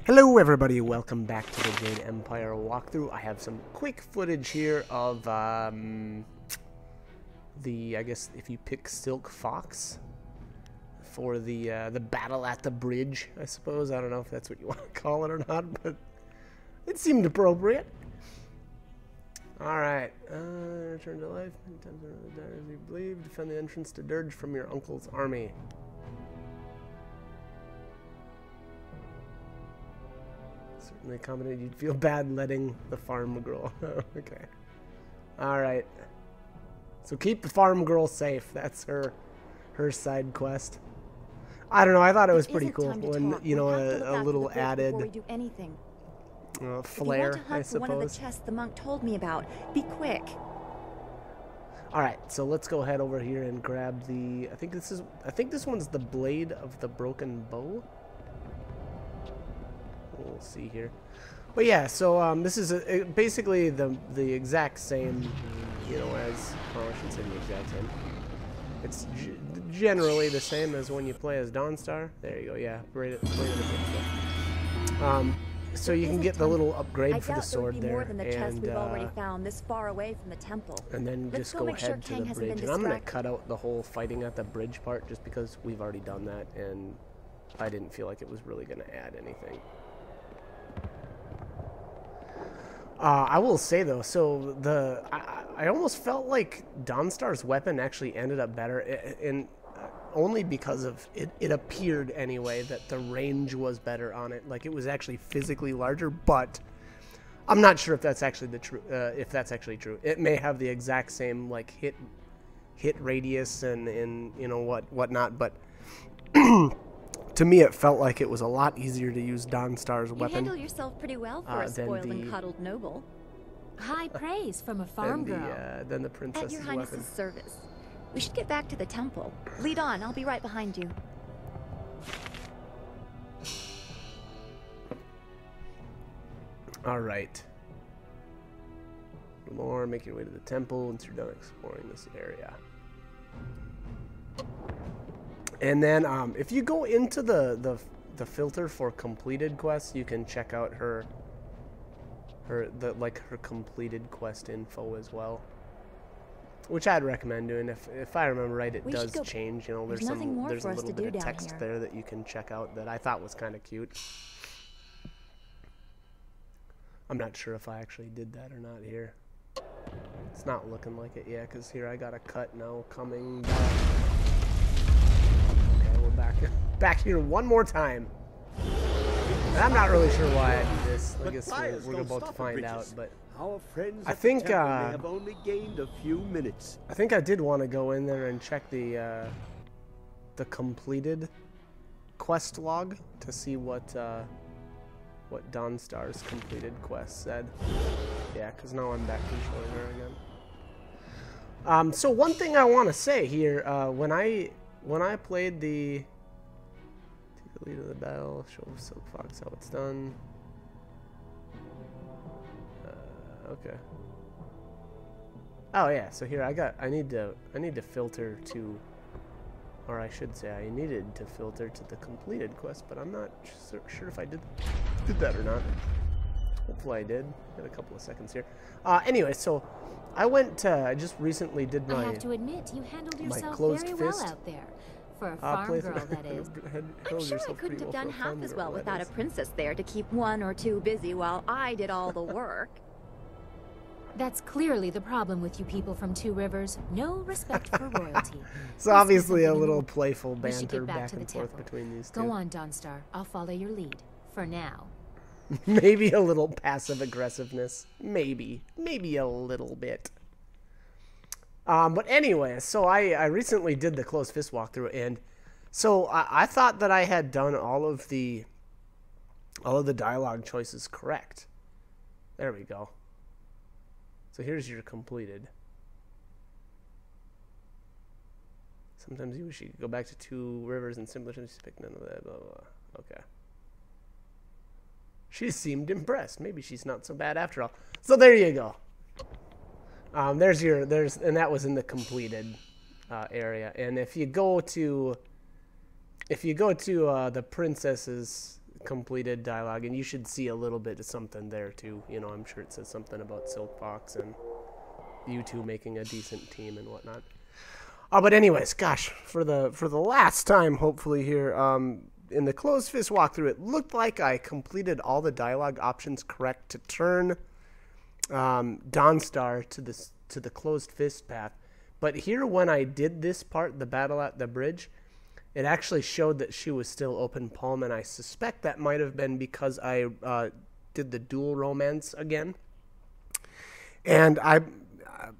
Hello everybody, welcome back to the Jade Empire walkthrough. I have some quick footage here of I guess if you pick Silk Fox for the battle at the bridge, I suppose. I don't know if that's what you want to call it or not, but it seemed appropriate. Alright, return to life. Many times as you believe. Defend the entrance to Dirge from your uncle's army. Certainly commented you'd feel bad letting the farm girl. Okay. Alright. So keep the farm girl safe. That's her side quest. I don't know, I thought it was pretty cool when, you know, a little added flair, I suppose. One of the chests the monk told me about. Be quick. Alright, so let's go head over here and grab the I think this one's the blade of the broken bow. We'll see here. But yeah, so this is basically the exact same, you know, as, well, I shouldn't say the exact same. It's generally the same as when you play as Dawnstar. There you go, yeah. So you can get the little upgrade for the sword there, and we've already found this far away from the temple. And then just go ahead to the bridge. And I'm gonna cut out the whole fighting at the bridge part just because we've already done that, and I didn't feel like it was really gonna add anything. I will say though, so I almost felt like Dawnstar's weapon actually ended up better, and only because of it appeared anyway that the range was better on it. Like it was actually physically larger, but I'm not sure if that's actually true. It may have the exact same like hit radius and you know whatnot, but to me, it felt like it was a lot easier to use Dawnstar's weapon. You handle yourself pretty well for a spoiled and cuddled noble. High praise from a farm girl. Than the princess's weapon. At your highness's service. We should get back to the temple. Lead on. I'll be right behind you. All right. More. Make your way to the temple once you're done exploring this area. And then, if you go into the filter for completed quests, you can check out her completed quest info as well, which I'd recommend doing. If I remember right, it does change. You know, there's a little bit of text there that you can check out that I thought was kind of cute. I'm not sure if I actually did that or not here. It's not looking like it yet, because here I got a cut now coming back. Back here one more time. And I'm not really sure why I do this. I guess we're about to find out, but I think have only gained a few minutes. I think I did want to go in there and check the completed quest log to see what Dawnstar's completed quest said. Yeah, because now I'm back controlling her again. So one thing I want to say here, when I played the take the lead of the battle, show Silk Fox how it's done. Okay. Oh yeah, so here I need to filter to, or I should say I needed to filter to the completed quest, but I'm not sure if I did that or not. Hopefully I did. Got a couple of seconds here. Anyway, so I just recently did my. I have to admit, you handled yourself very fist. well out there. For a farm girl, that is. I'm sure I couldn't have done half as well without a princess there to keep one or two busy while I did all the work. That's clearly the problem with you people from Two Rivers. No respect for royalty. So obviously a little playful banter back and forth between these two. Go on, Dawnstar. I'll follow your lead. For now. Maybe a little passive aggressiveness. Maybe a little bit. But anyway, so I recently did the closed fist walkthrough, and so I thought that I had done all of the dialogue choices correct. There we go. So here's your completed. Sometimes you wish you could go back to Two Rivers and simply just pick none of that. Blah, blah, blah. Okay. She seemed impressed. Maybe she's not so bad after all. So there you go. And that was in the completed area. And if you go to the princess's completed dialogue, and you should see a little bit of something there too. You know, I'm sure it says something about Silk Fox and you two making a decent team and whatnot. But anyways, gosh, for the last time, hopefully here, in the closed fist walkthrough, it looked like I completed all the dialogue options correct to turn Dawnstar to the closed fist path. But here, when I did this part, the battle at the bridge, it actually showed that she was still open palm, and I suspect that might have been because I did the dual romance again. And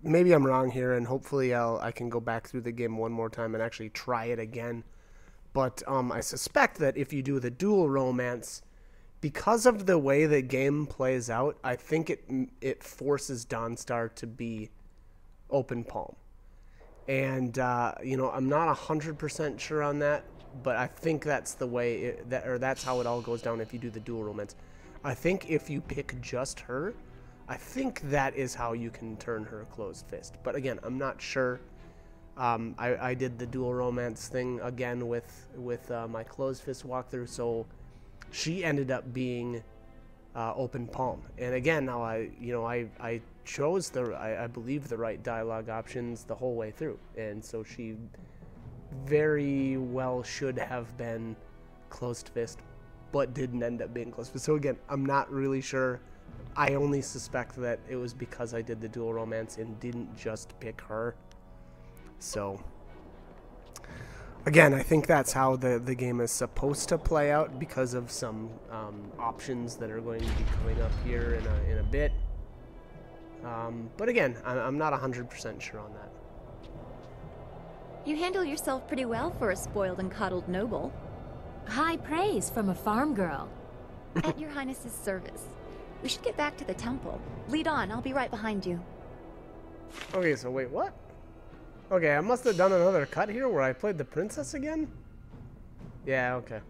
maybe I'm wrong here, and hopefully I can go back through the game one more time and actually try it again. But I suspect that if you do the dual romance, because of the way the game plays out, I think it forces Dawnstar to be open palm. And, you know, I'm not 100% sure on that, but I think that's the way, that's how it all goes down if you do the dual romance. I think if you pick just her, I think that is how you can turn her closed fist. But again, I'm not sure. I did the dual romance thing again with my closed fist walkthrough, so she ended up being open palm. And again, now I chose I believe the right dialogue options the whole way through, and so she very well should have been closed fist, but didn't end up being closed fist. So again, I'm not really sure. I only suspect that it was because I did the dual romance and didn't just pick her. So again, I think that's how the game is supposed to play out because of some options that are going to be coming up here in a bit. But again, I'm not 100% sure on that. You handle yourself pretty well for a spoiled and coddled noble. High praise from a farm girl. At your highness's service. We should get back to the temple. Lead on, I'll be right behind you. Okay, so wait, what? Okay, I must have done another cut here where I played the princess again? Yeah, okay.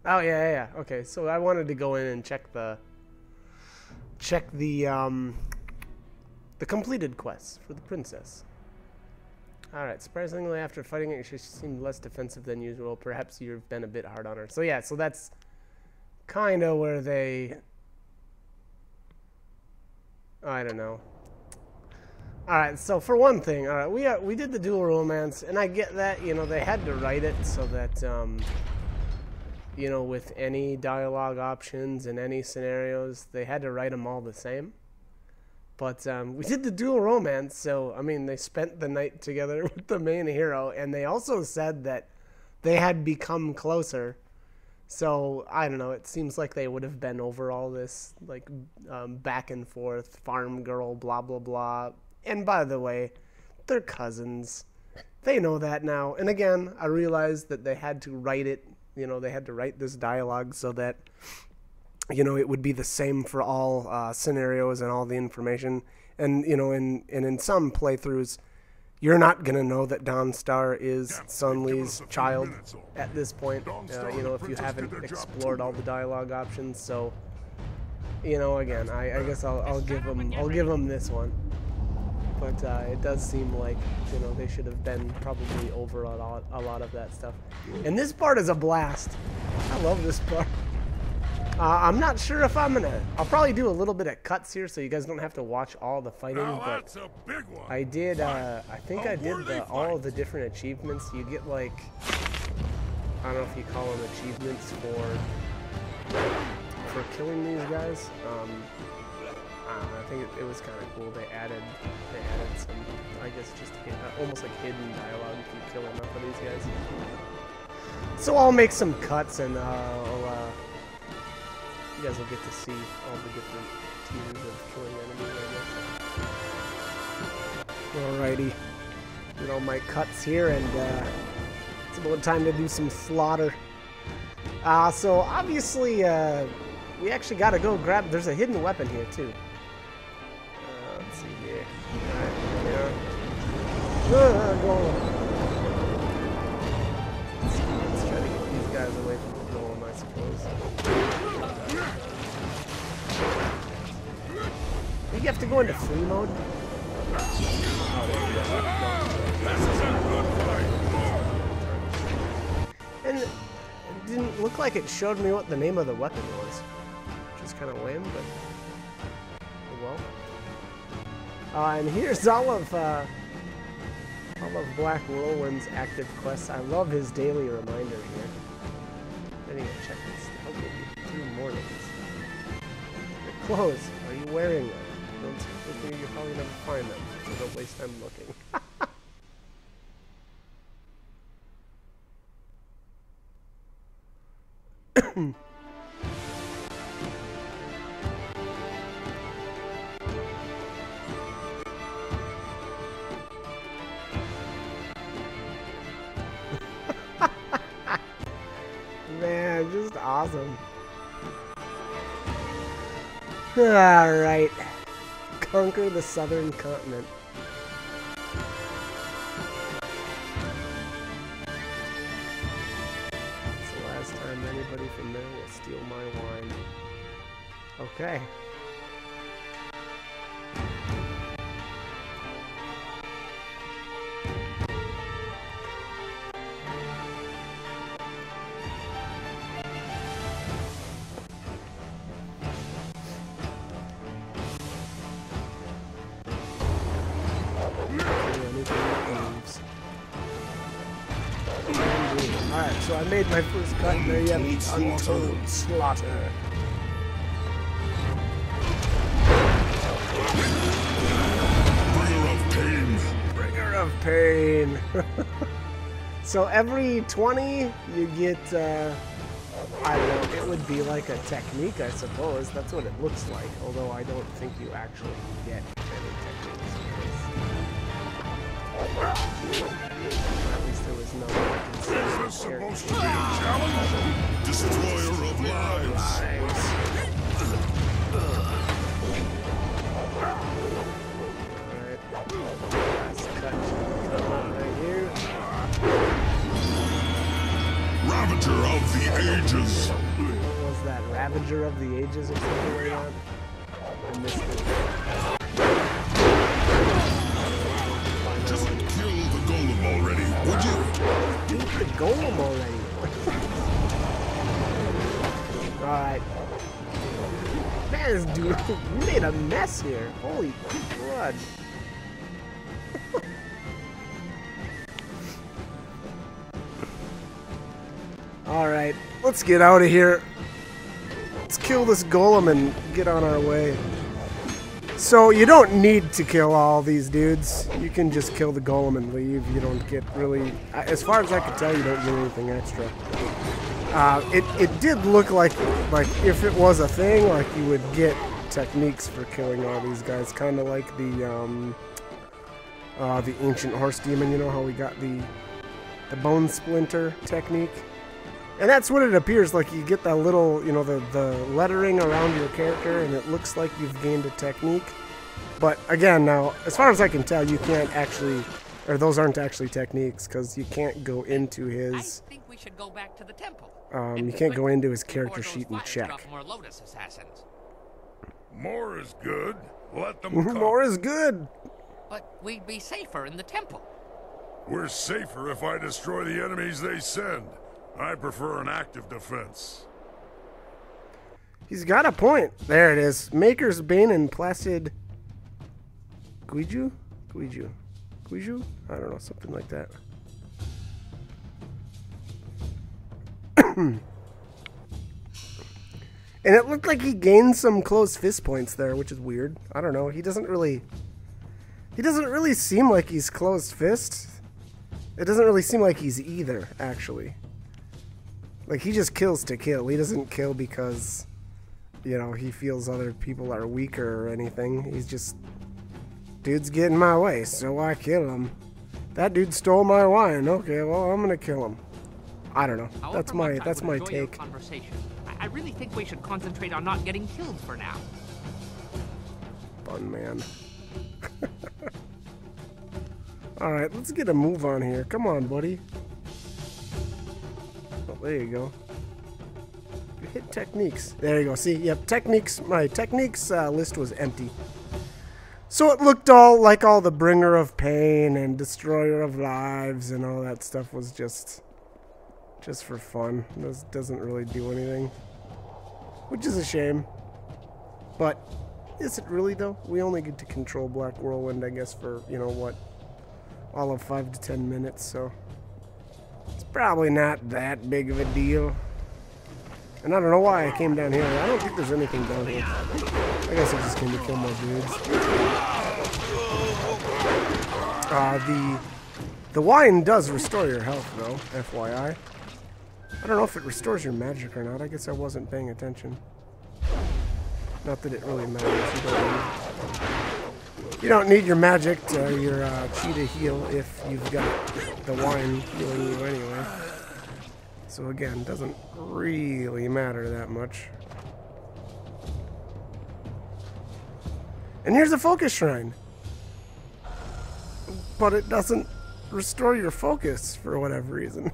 Oh, yeah. Okay, so I wanted to go in and check the completed quests for the princess. Alright, surprisingly, after fighting it, she seemed less defensive than usual. Perhaps you've been a bit hard on her. So yeah, so that's kind of where they... I don't know. Alright, so for one thing, alright, we did the dual romance, and I get that, you know, they had to write it so that, you know, with any dialogue options in any scenarios, they had to write them all the same. But we did the dual romance, so, I mean, they spent the night together with the main hero, and they also said that they had become closer. So, I don't know, it seems like they would have been over all this, like, back and forth, farm girl, blah, blah, blah. And by the way, they're cousins. They know that now. And again, I realized that they had to write it, you know, they had to write this dialogue so that, you know, it would be the same for all scenarios and all the information. And, you know, in some playthroughs, you're not going to know that Dawnstar is Sun Li's child at this point, you know, if you haven't explored all the dialogue options. So, you know, again, I guess I'll give them this one. But it does seem like, you know, they should have been probably over a lot of that stuff. And this part is a blast. I love this part. I'm not sure if I'll probably do a little bit of cuts here so you guys don't have to watch all the fighting, but I did, I think I did all of the different achievements. You get, like, I don't know if you call them achievements for killing these guys. I think it was kind of cool. They added some, I guess, just almost like hidden dialogue if you kill enough of these guys. So I'll make some cuts, and you guys will get to see all the different tiers of killing enemies, I guess. Alrighty, did all my cuts here, and it's about time to do some slaughter. So obviously, we actually got to go grab. There's a hidden weapon here too. Let's see here. Alright, yeah. Go. Let's try to get these guys away from the golem, I suppose. You have to go into free mode? Oh, there you go. And didn't look like it showed me what the name of the weapon was, which is kind of lame, but oh well. And here's all of Black Whirlwind's active quests. I love his daily reminder here. Anyway, check this. I'll give you 2 mornings. Your clothes. Are you wearing them? Don't look me. You'll probably never find them, so don't waste time looking. Man, just awesome. Alright. Conquer the southern continent. It's the last time anybody from there will steal my wine. Okay. Alright, so I made my first cut, and there you have the Untold Slaughter. Bringer of pain. Bringer of pain. So every 20, you get, I don't know, it would be like a technique, I suppose. That's what it looks like, although I don't think you actually get any techniques. At least there was no way I can see. Is this supposed to be a challenge? Destroyer of lives. Alright. Last cut. Right here. Ravager of the ages. What was that? Ravager of the ages or something like that? I missed it. Just kill the golem already, would you? Do the golem already. Alright. Man, this dude, you made a mess here. Holy crud. Alright, let's get out of here. Let's kill this golem and get on our way. So, you don't need to kill all these dudes. You can just kill the golem and leave. You don't get really... As far as I can tell, you don't get anything extra. It did look like if it was a thing, like you would get techniques for killing all these guys. Kind of like the ancient horse demon, you know how we got the bone splinter technique? And that's what it appears like. You get that little, you know, the lettering around your character, and it looks like you've gained a technique. But again, now, as far as I can tell, you can't actually, or those aren't actually techniques, because you can't go into his... I think we should go back to the temple. You can't go into his character sheet and check. More Lotus assassins. More is good. Let them come. More is good. But we'd be safer in the temple. We're safer if I destroy the enemies they send. I prefer an active defense. He's got a point. There it is. Maker's Bane and Placid Guiju? Guiju? I don't know, something like that. And it looked like he gained some closed fist points there, which is weird. I don't know. He doesn't really seem like he's closed fist. It doesn't really seem like he's either, actually. Like, he just kills to kill. He doesn't kill because, you know, he feels other people are weaker or anything. He's just, dude's getting my way, so I kill him. That dude stole my wine. Okay, well, I'm gonna kill him. I don't know. That's my take. I really think we should concentrate on not getting killed for now. Fun man. All right, let's get a move on here. Come on, buddy. Oh, there you go. You hit techniques. There you go. See, yep, techniques. My techniques list was empty. So it looked all like all the Bringer of Pain and Destroyer of Lives and all that stuff was just just for fun. This doesn't really do anything, which is a shame. But is it really though? We only get to control Black Whirlwind, I guess, for, you know what, all of 5 to 10 minutes, so it's probably not that big of a deal. And I don't know why I came down here. I don't think there's anything down here. I guess I just came to kill more dudes. The wine does restore your health, though, FYI. I don't know if it restores your magic or not. I guess I wasn't paying attention. Not that it really matters. You don't need your magic to your chi to heal if you've got the wine healing you anyway. So again, it doesn't really matter that much. And here's a focus shrine. But it doesn't restore your focus for whatever reason.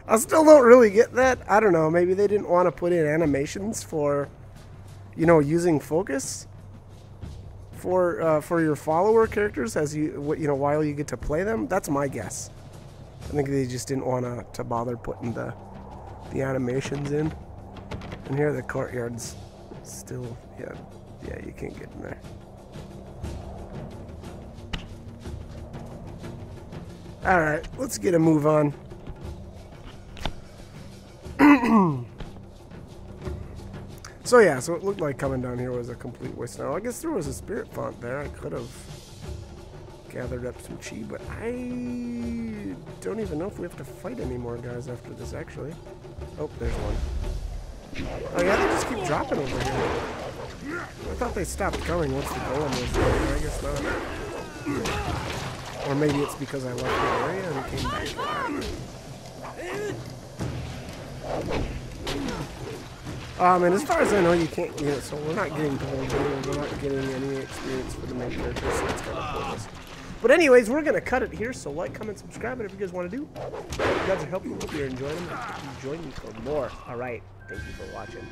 I still don't really get that. I don't know, maybe they didn't want to put in animations for, you know, using focus for your follower characters as you know, while you get to play them. That's my guess. I think they just didn't want to bother putting the animations in. And here the courtyard's still, yeah, you can't get in there. Alright, let's get a move on. So yeah, so it looked like coming down here was a complete waste. Now, I guess there was a spirit font there. I could have gathered up some chi, but I don't even know if we have to fight any more guys after this, actually. Oh, there's one. Oh yeah, they just keep dropping over here. I thought they stopped coming once the golem was there. I guess not. Or maybe it's because I left the area and came back. And as far as I know, you can't, you know, so we're not getting gold, we're not getting any experience for the main character, so it's kind of pointless. But anyways, we're going to cut it here, so like, comment, subscribe, whatever you guys want to do. If you guys are helpful, hope you're enjoying them. Join me for more. Alright, thank you for watching.